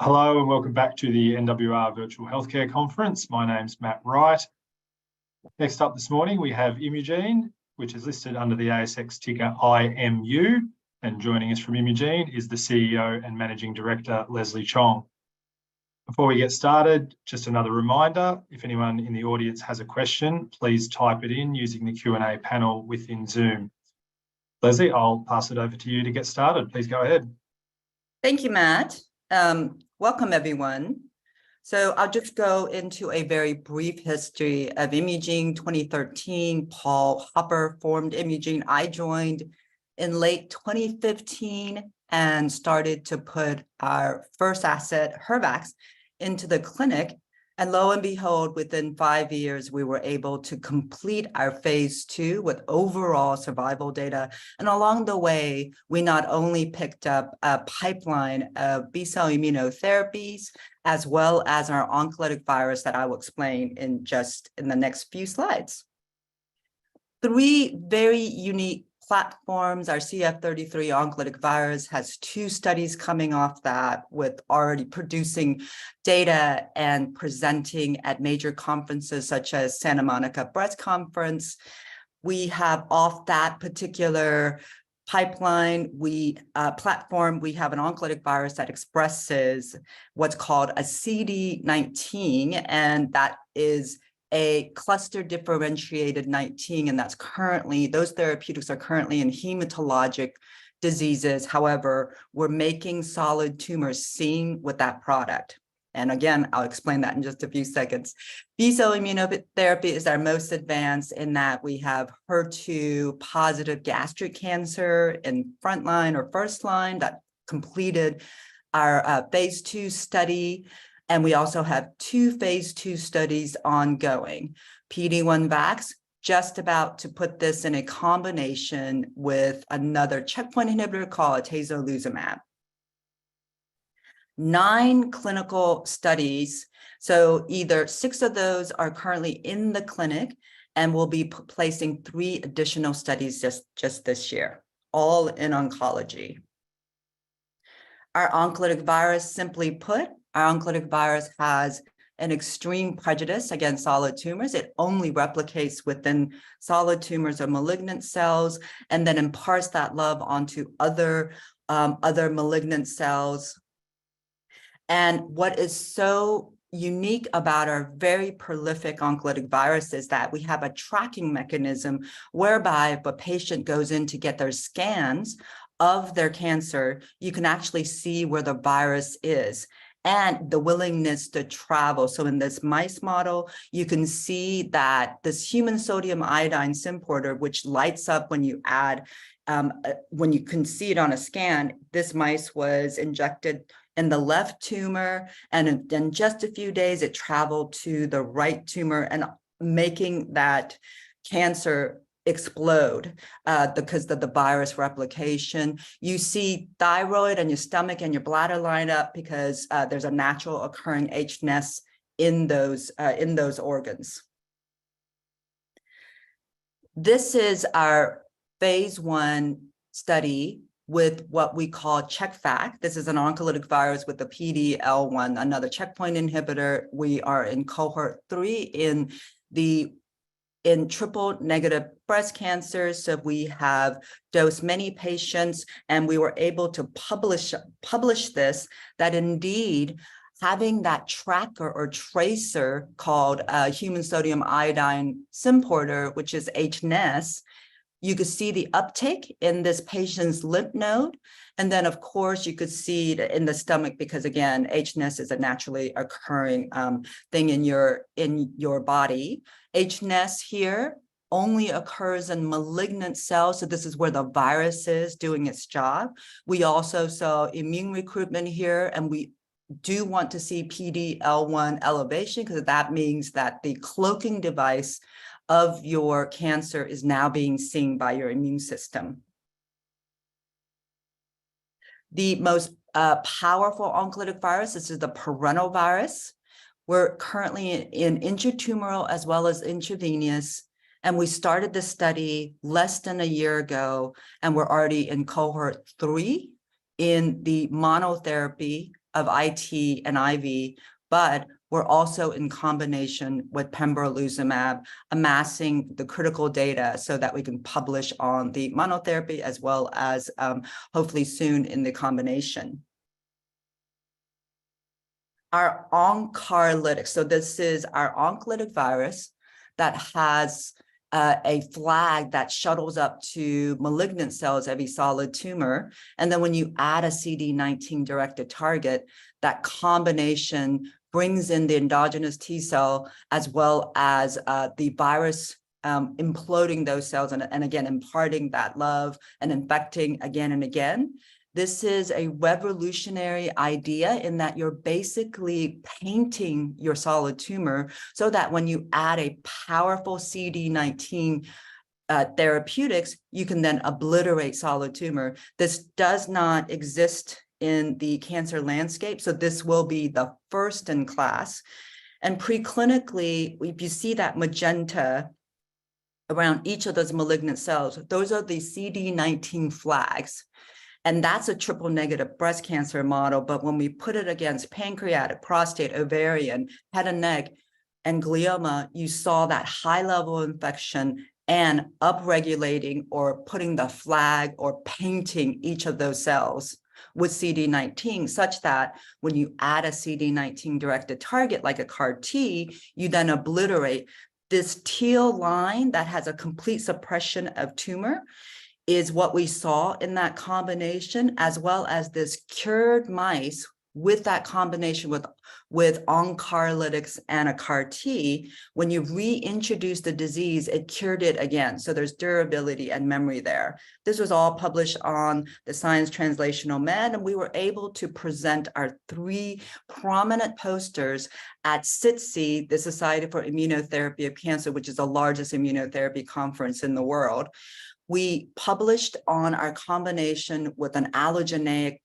Hello and welcome back to the NWR Virtual Healthcare Conference. My name's Matt Wright. Next up this morning, we have Imugene, which is listed under the ASX ticker IMU. And joining us from Imugene is the CEO and Managing Director, Leslie Chong. Before we get started, just another reminder, if anyone in the audience has a question, please type it in using the Q&A panel within Zoom. Leslie, I'll pass it over to you to get started. Please go ahead. Thank you, Matt. Welcome, everyone. So I'll just go into a very brief history of Imugene. 2013, Paul Hopper formed Imugene. I joined in late 2015 and started to put our first asset, Hervax, into the clinic. And lo and behold, within 5 years, we were able to complete our phase 2 with overall survival data. And along the way, we not only picked up a pipeline of B-cell immunotherapies, as well as our oncolytic virus that I will explain in the next few slides. 3 very unique platforms. Our CF33 oncolytic virus has 2 studies coming off that, with already producing data and presenting at major conferences such as Santa Monica Breast Conference. We have off that particular pipeline, platform, we have an oncolytic virus that expresses what's called a CD19, and that is a cluster differentiated 19, and that's currently, those therapeutics are currently in hematologic diseases. However, we're making solid tumors seen with that product. And again, I'll explain that in just a few seconds. B-cell immunotherapy is our most advanced in that we have HER2 positive gastric cancer in frontline or first line that completed our phase 2 study. And we also have 2 phase 2 studies ongoing. PD-1 Vax, just about to put this in a combination with another checkpoint inhibitor called atezolizumab. 9 clinical studies. So either 6 of those are currently in the clinic, and we'll be placing 3 additional studies just this year, all in oncology. Our oncolytic virus, simply put, our oncolytic virus has an extreme prejudice against solid tumors. It only replicates within solid tumors or malignant cells, and then imparts that love onto other malignant cells. And what is so unique about our very prolific oncolytic virus is that we have a tracking mechanism whereby if a patient goes in to get their scans of their cancer, you can actually see where the virus is and the willingness to travel. So in this mice model, you can see that this human sodium iodine symporter, which lights up when you add, when you can see it on a scan, this mice was injected in the left tumor, and in just a few days, it traveled to the right tumor and making that cancer explode because of the virus replication. You see thyroid and your stomach and your bladder line up because there's a natural occurring HNES in those organs. This is our phase 1 study with what we call CheckFact. This is an oncolytic virus with the PD-L1, another checkpoint inhibitor. We are in cohort 3 in triple negative breast cancer. So we have dosed many patients, and we were able to publish this, that indeed having that tracker or tracer called human sodium iodine symporter, which is HNES, you could see the uptake in this patient's lymph node. And then, of course, you could see it in the stomach because, again, HNES is a naturally occurring thing in your body. HNES here only occurs in malignant cells. So this is where the virus is doing its job. We also saw immune recruitment here, and we do want to see PD-L1 elevation because that means that the cloaking device of your cancer is now being seen by your immune system. The most powerful oncolytic virus, this is the parental virus. We're currently in intratumoral as well as intravenous, and we started this study less than a year ago, and we're already in cohort 3 in the monotherapy of IT and IV, but we're also in combination with pembrolizumab, amassing the critical data so that we can publish on the monotherapy as well as hopefully soon in the combination. Our Oncolytic, so this is our oncolytic virus that has a flag that shuttles up to malignant cells of a solid tumor. And then when you add a CD19 directed target, that combination brings in the endogenous T cell as well as the virus imploding those cells and again, imparting that love and infecting again and again. This is a revolutionary idea in that you're basically painting your solid tumor so that when you add a powerful CD19 therapeutics, you can then obliterate solid tumor. This does not exist in the cancer landscape, so this will be the first in class. And preclinically, if you see that magenta around each of those malignant cells, those are the CD19 flags. And that's a triple negative breast cancer model. But when we put it against pancreatic, prostate, ovarian, head and neck, and glioma, you saw that high level of infection and upregulating or putting the flag or painting each of those cells with CD19, such that when you add a CD19 directed target like a CAR T, you then obliterate this teal line that has a complete suppression of tumor. Is what we saw in that combination, as well as this cured mice with that combination with oncolytics and a CAR T. When you reintroduce the disease, it cured it again. So there's durability and memory there. This was all published on the Science Translational Med, and we were able to present our 3 prominent posters at SITC, the Society for Immunotherapy of Cancer, which is the largest immunotherapy conference in the world. We published on our combination with an allogeneic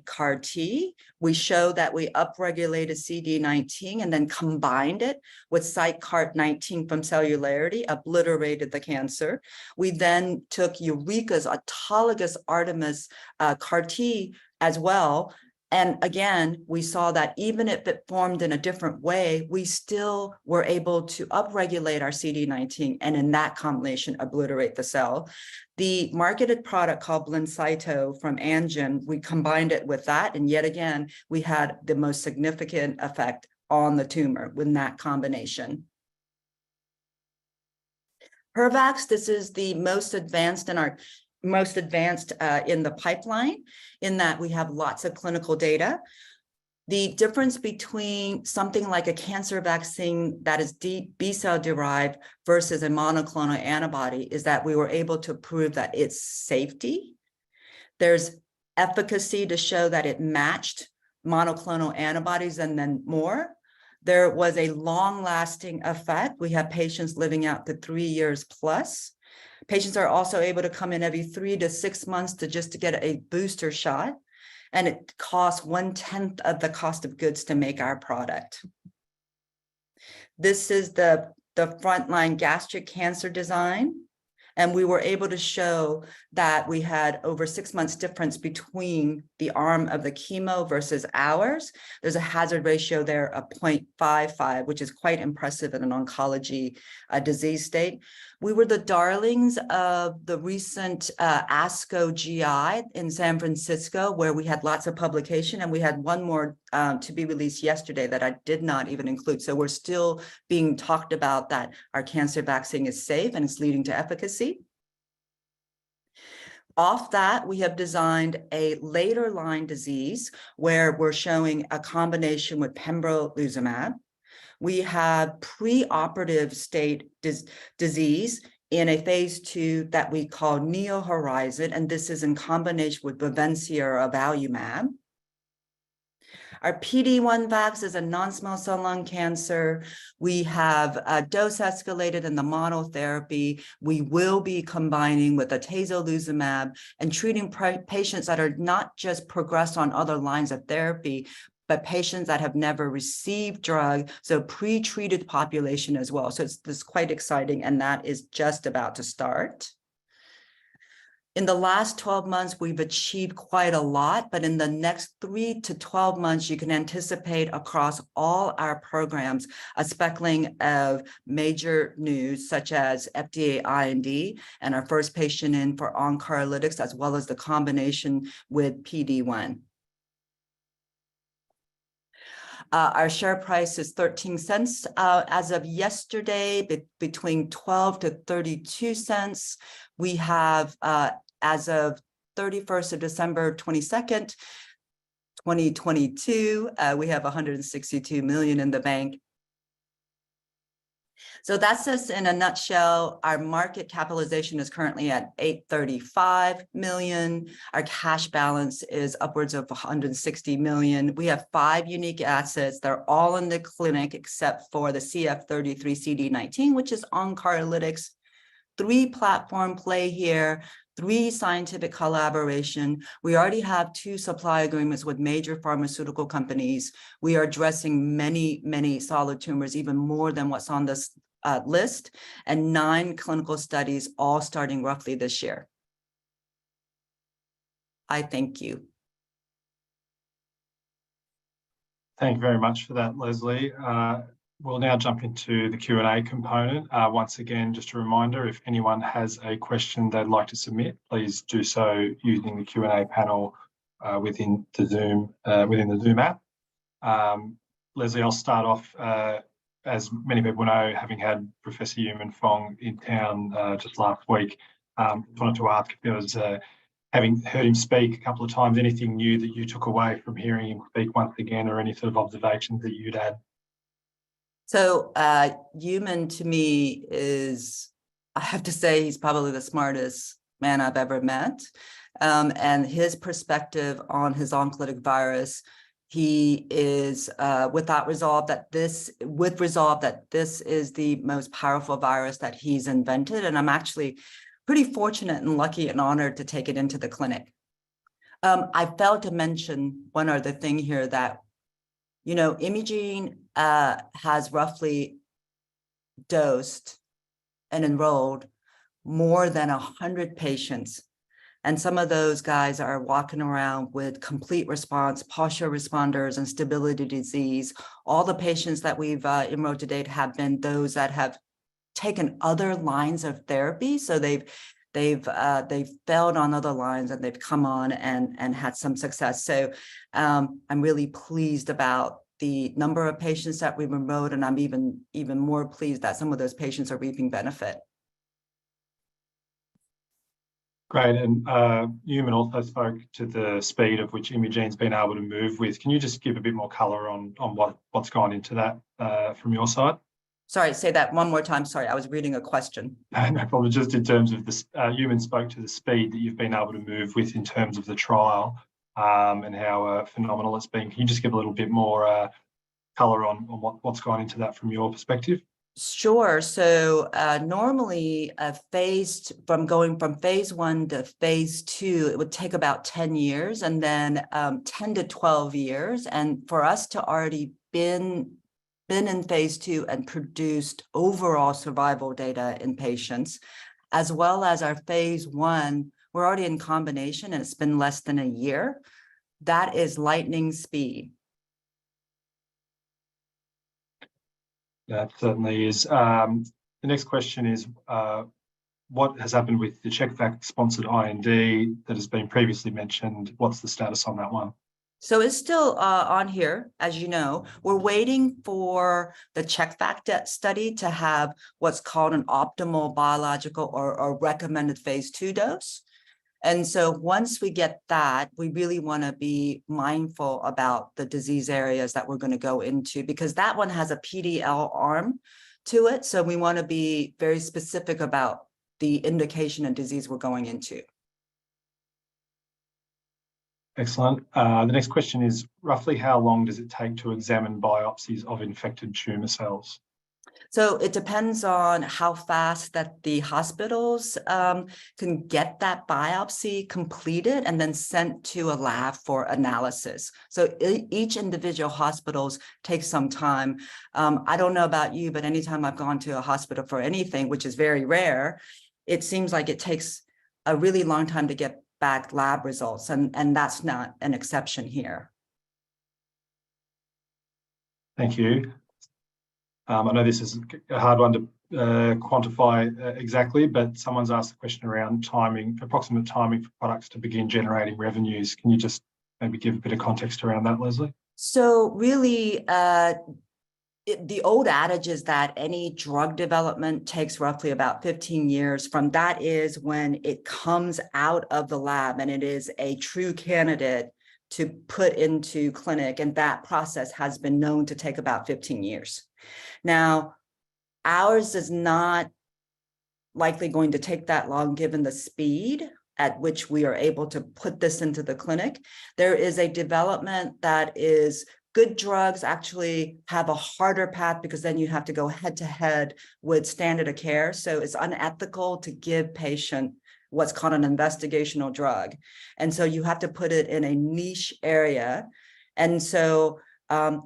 CAR T. We show that we upregulated CD19 and then combined it with CycCart19 from Cellularity, obliterated the cancer. We then took Eureka's autologous Artemis CAR T as well. And again, we saw that even if it formed in a different way, we still were able to upregulate our CD19 and in that combination obliterate the cell. The marketed product called Blincyto from Amgen, we combined it with that. And yet again, we had the most significant effect on the tumor with that combination. Hervax, this is the most advanced in the pipeline, in that we have lots of clinical data. The difference between something like a cancer vaccine that is B-cell derived versus a monoclonal antibody is that we were able to prove that it's safety. There's efficacy to show that it matched monoclonal antibodies and then more. There was a long-lasting effect. We have patients living out to 3 years plus. Patients are also able to come in every 3 to 6 months to get a booster shot. And it costs 1/10 of the cost of goods to make our product. This is the frontline gastric cancer design. And we were able to show that we had over 6 months difference between the arm of the chemo versus ours. There's a hazard ratio there of 0.55, which is quite impressive in an oncology disease state. We were the darlings of the recent ASCO GI in San Francisco, where we had lots of publication, and we had one more to be released yesterday that I did not even include. So we're still being talked about that our cancer vaccine is safe and it's leading to efficacy. Off that, we have designed a later line disease where we're showing a combination with pembrolizumab. We have preoperative state disease in a phase 2 that we call Neo Horizon, and this is in combination with Bavencia or avelumab. Our PD-1 vax is a non-small cell lung cancer. We have dose escalated in the monotherapy. We will be combining with atezolizumab and treating patients that are not just progressed on other lines of therapy, but patients that have never received drug, so pre-treated population as well. So it's quite exciting, and that is just about to start. In the last 12 months, we've achieved quite a lot, but in the next 3 to 12 months, you can anticipate across all our programs a speckling of major news, such as FDA IND and our first patient in for Oncolytic, as well as the combination with PD-1. Our share price is 13 cents as of yesterday, between 12 to 32 cents. We have, as of 31st of December 22nd, 2022, we have 162 million in the bank. So that's us in a nutshell. Our market capitalization is currently at 835 million. Our cash balance is upwards of 160 million. We have 5 unique assets. They're all in the clinic except for the CF33 CD19, which is Oncolytic. 3 platform play here, 3 scientific collaboration. We already have 2 supply agreements with major pharmaceutical companies. We are addressing many, many solid tumors, even more than what's on this list, and 9 clinical studies, all starting roughly this year. I thank you. Thank you very much for that, Leslie. We'll now jump into the Q&A component. Once again, just a reminder, if anyone has a question they'd like to submit, please do so using the Q&A panel within the Zoom app. Leslie, I'll start off. As many people know, having had Professor Yuman Fong in town just last week, wanted to ask if there was, having heard him speak a couple of times, anything new that you took away from hearing him speak once again, or any sort of observations that you'd add? So Yuman to me is, I have to say, he's probably the smartest man I've ever met. And his perspective on his oncolytic virus, he is with resolve that this is the most powerful virus that he's invented. And I'm actually pretty fortunate and lucky and honored to take it into the clinic. I failed to mention one other thing here, that, you know, Imugene has roughly dosed and enrolled more than 100 patients. And some of those guys are walking around with complete response, partial responders, and stability disease. All the patients that we've enrolled to date have been those that have taken other lines of therapy. So they've failed on other lines and they've come on and had some success. So I'm really pleased about the number of patients that we've enrolled, and I'm even more pleased that some of those patients are reaping benefit. Great, and Yuman also spoke to the speed of which Imugene's been able to move with. Can you just give a bit more colour on what's gone into that from your side? Sorry, say that one more time. Sorry, I was reading a question. No problem. Just in terms of this, Yuman spoke to the speed that you've been able to move with in terms of the trial, and how phenomenal it's been. Can you just give a little bit more colour on what's gone into that from your perspective? Sure. So normally from going from phase 1 to phase 2, it would take about 10 years, and then 10 to 12 years. And for us to already been in phase 2 and produced overall survival data in patients, as well as our phase 1, we're already in combination and it's been less than a year. That is lightning speed. That certainly is. The next question is, what has happened with the CheckVac sponsored IND that has been previously mentioned? What's the status on that one? So it's still on here, as you know. We're waiting for the CheckVac study to have what's called an optimal biological or recommended phase 2 dose. And so once we get that, we really want to be mindful about the disease areas that we're going to go into, because that one has a PDL arm to it. So we want to be very specific about the indication and disease we're going into. Excellent. The next question is, roughly how long does it take to examine biopsies of infected tumour cells? So it depends on how fast that the hospitals can get that biopsy completed and then sent to a lab for analysis. So each individual hospitals take some time. I don't know about you, but anytime I've gone to a hospital for anything, which is very rare, it seems like it takes a really long time to get back lab results, and that's not an exception here. Thank you. I know this is a hard one to quantify exactly, but someone's asked a question around timing, approximate timing for products to begin generating revenues. Can you just maybe give a bit of context around that, Leslie? So really, the old adage is that any drug development takes roughly about 15 years. From that is when it comes out of the lab and it is a true candidate to put into clinic, and that process has been known to take about 15 years. Now, ours is not likely going to take that long given the speed at which we are able to put this into the clinic. There is a development that is good drugs actually have a harder path because then you have to go head to head with standard of care. So it's unethical to give patient what's called an investigational drug. And so you have to put it in a niche area. And so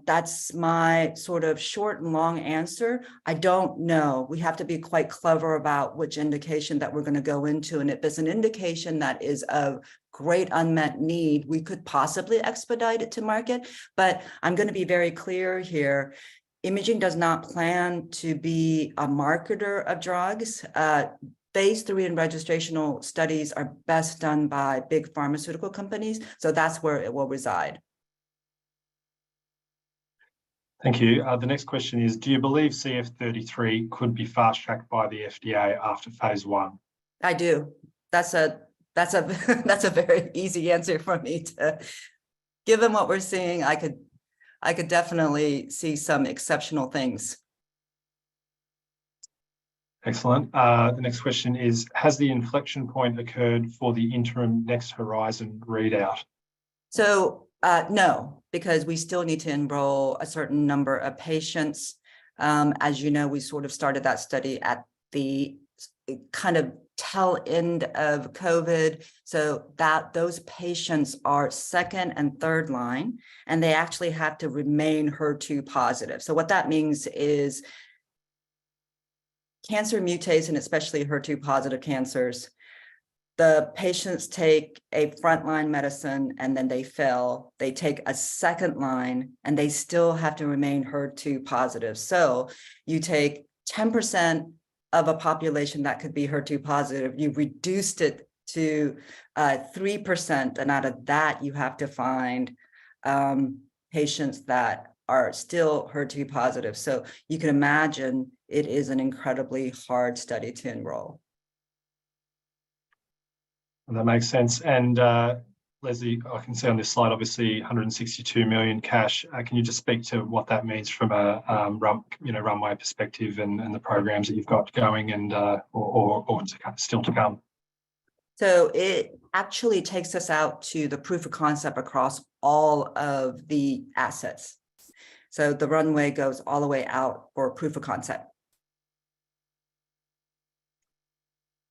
that's my sort of short and long answer. I don't know. We have to be quite clever about which indication that we're going to go into. And if it's an indication that is of great unmet need, we could possibly expedite it to market. But I'm going to be very clear here. Imaging does not plan to be a marketer of drugs. Phase 3 and registrational studies are best done by big pharmaceutical companies. So that's where it will reside. Thank you. The next question is, do you believe CF33 could be fast-tracked by the FDA after phase 1? I do. That's a very easy answer for me to, given what we're seeing, I could definitely see some exceptional things. Excellent. The next question is, has the inflection point occurred for the interim Next Horizon readout? So no, because we still need to enroll a certain number of patients. As you know, we sort of started that study at the kind of tail end of COVID, so that those patients are second and third line, and they actually have to remain HER2 positive. So what that means is cancer mutates, and especially HER2 positive cancers, the patients take a frontline medicine and then they fail. They take a second line and they still have to remain HER2 positive. So you take 10% of a population that could be HER2 positive, you reduced it to 3%, and out of that, you have to find patients that are still HER2 positive. So you can imagine it is an incredibly hard study to enroll. That makes sense. And Leslie, I can see on this slide, obviously 162 million cash. Can you just speak to what that means from a runway perspective and the programs that you've got going and or still to come? So it actually takes us out to the proof of concept across all of the assets. So the runway goes all the way out for proof of concept.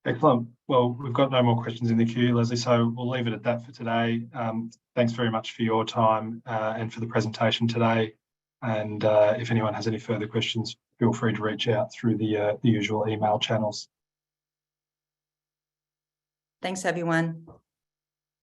Excellent. Well, we've got no more questions in the queue, Leslie, so we'll leave it at that for today. Thanks very much for your time and for the presentation today. And if anyone has any further questions, feel free to reach out through the usual email channels. Thanks, everyone.